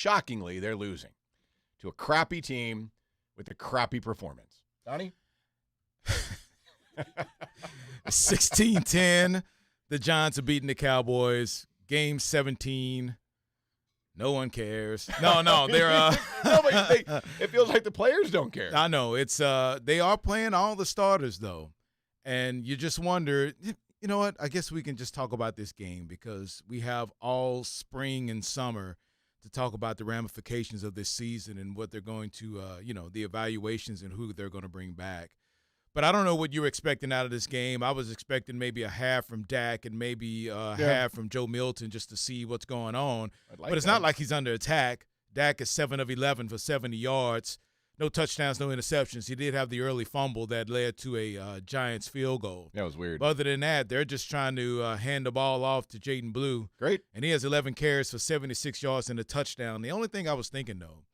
shockingly, they're losing to a crappy team with a crappy performance. Donnie? 16-10. The Giants are beating the Cowboys. Game 17. No one cares. No, they're it feels like the players don't care. I know. It's they are playing all the starters though. And you just wonder, you know what? I guess we can just talk about this game because we have all spring and summer to talk about the ramifications of this season and what they're going to the evaluations and who they're going to bring back. But I don't know what you were expecting out of this game. I was expecting maybe a half from Dak and maybe half from Joe Milton just to see what's going on. But it's not like he's under attack. Dak is 7 of 11 for 70 yards. No touchdowns, no interceptions. He did have the early fumble that led to a Giants field goal. That was weird. But other than that, they're just trying to hand the ball off to Jaden Blue. Great. And he has 11 carries for 76 yards and a touchdown. The only thing I was thinking, though,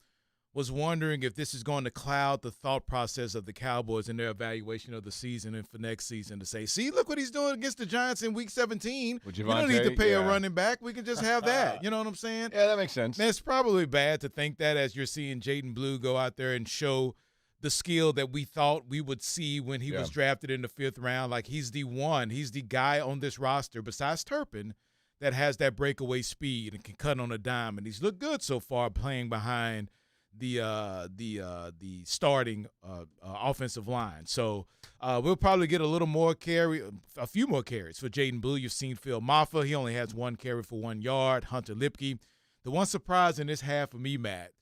was wondering if this is going to cloud the thought process of the Cowboys in their evaluation of the season and for next season to say, see, look what he's doing against the Giants in Week 17. You don't need to pay a running back. We can just have that. You know what I'm saying? Yeah, that makes sense. And it's probably bad to think that as you're seeing Jaden Blue go out there and show the skill that we thought we would see when he was drafted in the 5th round. Like he's the guy on this roster besides Turpin that has that breakaway speed and can cut on a dime. And he's looked good so far playing behind the starting offensive line. So we'll probably get a few more carries for Jaden Blue. You've seen Phil Maffa. He only has 1 carry for 1 yard. Hunter Lipke. The one surprise in this half for me, Matt,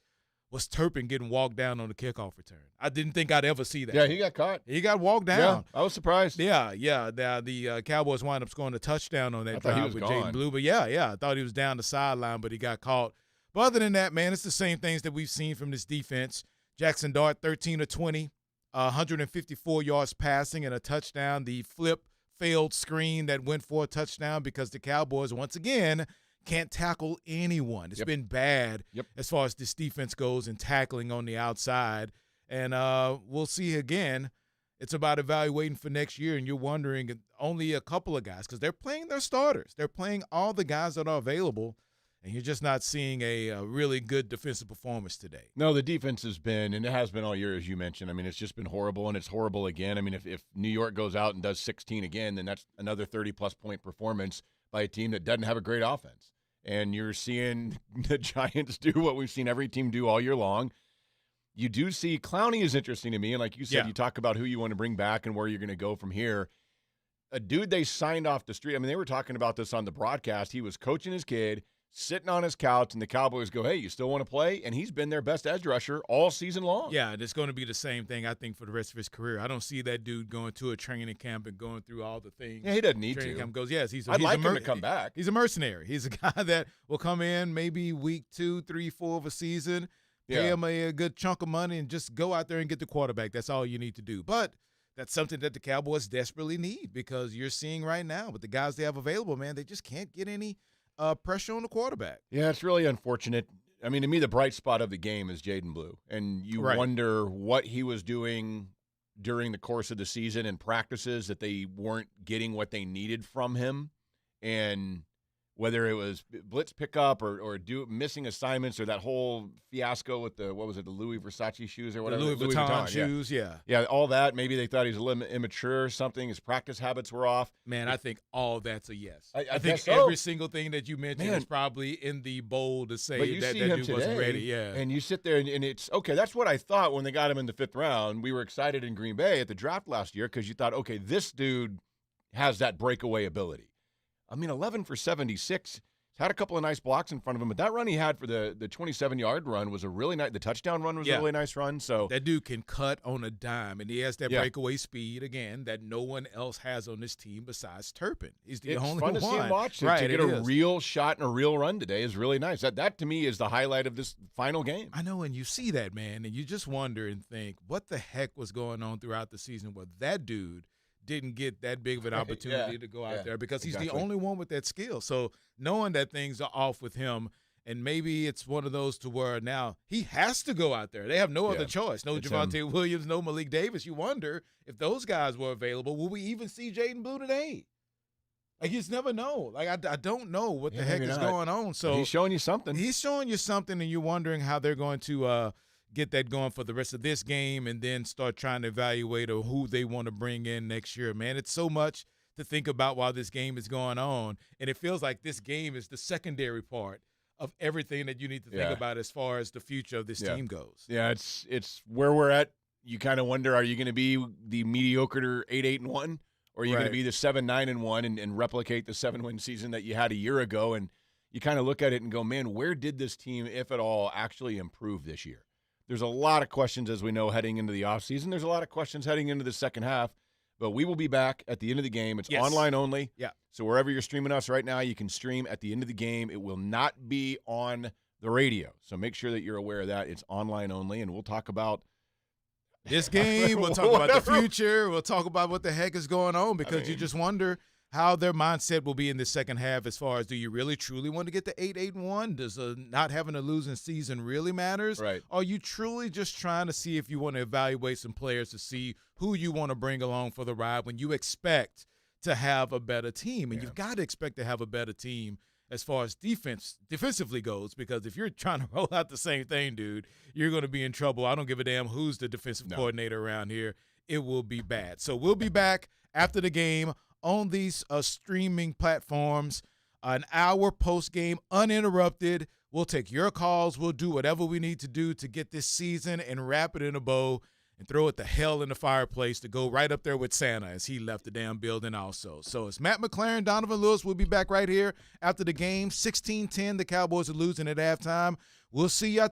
was Turpin getting walked down on the kickoff return. I didn't think I'd ever see that. Yeah, he got caught. He got walked down. Yeah, I was surprised. Yeah. The Cowboys wound up scoring a touchdown on that drive with Jaden Blue. But I thought he was down the sideline, but he got caught. But other than that, man, it's the same things that we've seen from this defense. Jackson Dart, 13 of 20, 154 yards passing and a touchdown. The failed screen that went for a touchdown because the Cowboys, once again, can't tackle anyone. It's been bad as far as this defense goes and tackling on the outside. And we'll see again. It's about evaluating for next year, and you're wondering only a couple of guys because they're playing their starters. They're playing all the guys that are available. And you're just not seeing a really good defensive performance today. No, the defense has been, and it has been all year, as you mentioned. I mean, it's just been horrible, and it's horrible again. I mean, if New York goes out and does 16 again, then that's another 30-plus point performance by a team that doesn't have a great offense. And you're seeing the Giants do what we've seen every team do all year long. You do see Clowney is interesting to me, and like you said, you talk about who you want to bring back and where you're going to go from here. A dude they signed off the street. I mean, they were talking about this on the broadcast. He was coaching his kid, sitting on his couch, and the Cowboys go, hey, you still want to play? And he's been their best edge rusher all season long. Yeah, and it's going to be the same thing, I think, for the rest of his career. I don't see that dude going to a training camp and going through all the things. Yeah, he doesn't need training to. Camp goes, yes, I'd like him to come back. He's a mercenary. He's a guy that will come in maybe week 2, 3, 4 of a season, pay him a good chunk of money, and just go out there and get the quarterback. That's all you need to do. But that's something that the Cowboys desperately need because you're seeing right now with the guys they have available, man, they just can't get any pressure on the quarterback. Yeah, it's really unfortunate. I mean, to me, the bright spot of the game is Jaden Blue. And you wonder what he was doing during the course of the season and practices that they weren't getting what they needed from him. And whether it was blitz pickup or missing assignments or that whole fiasco with the Louis Versace shoes or whatever. The Louis Vuitton shoes, yeah. Yeah, all that. Maybe they thought he was a little immature or something. His practice habits were off. Man, I think all that's a yes. I think so. Every single thing that you mentioned is probably in the bowl to say that dude today, wasn't ready. Yeah. And you sit there and it's, okay, that's what I thought when they got him in the 5th round. We were excited in Green Bay at the draft last year because you thought, okay, this dude has that breakaway ability. I mean, 11 for 76. Had a couple of nice blocks in front of him, but that run he had for the 27-yard run was a really nice – the touchdown run was a really nice run. So that dude can cut on a dime, and he has that breakaway speed, again, that no one else has on this team besides Turpin. He's the only one. It's fun to see him watch. To get a real shot and a real run today is really nice. That to me, is the highlight of this final game. I know, and you see that, man, and you just wonder and think, what the heck was going on throughout the season where that dude – didn't get that big of an opportunity to go out there because he's the only one with that skill. So knowing that things are off with him, and maybe it's one of those to where now he has to go out there. They have no other choice. No Javonte Williams, no Malik Davis. You wonder if those guys were available, will we even see Jaden Blue today? Like, you just never know. Like, I don't know what the heck is going on. So he's showing you something. He's showing you something, and you're wondering how they're going to get that going for the rest of this game and then start trying to evaluate who they want to bring in next year. Man, it's so much to think about while this game is going on, and it feels like this game is the secondary part of everything that you need to think about as far as the future of this team goes. Yeah, it's where we're at. You kind of wonder, are you going to be the mediocre 8-8-1? Or are you going to be the 7-9-1 and replicate the 7-win season that you had a year ago? And you kind of look at it and go, man, where did this team, if at all, actually improve this year? There's a lot of questions, as we know, heading into the offseason. There's a lot of questions heading into the second half. But we will be back at the end of the game. It's online only. Yeah. So wherever you're streaming us right now, you can stream at the end of the game. It will not be on the radio. So make sure that you're aware of that. It's online only, and we'll talk about this game. We'll talk about the future. We'll talk about what the heck is going on because you just wonder how their mindset will be in the second half as far as, do you really truly want to get to 8-8-1? Does not having a losing season really matters? Right. Or are you truly just trying to see if you want to evaluate some players to see who you want to bring along for the ride when you expect to have a better team? And you've got to expect to have a better team as far as defensively goes, because if you're trying to roll out the same thing, dude, you're going to be in trouble. I don't give a damn who's the defensive coordinator around here. It will be bad. So we'll be back after the game on these streaming platforms, an hour post-game, uninterrupted. We'll take your calls. We'll do whatever we need to do to get this season and wrap it in a bow and throw it the hell in the fireplace to go right up there with Santa as he left the damn building also. So it's Matt McLaren, Donovan Lewis. We'll be back right here after the game. 16-10, the Cowboys are losing at halftime. We'll see you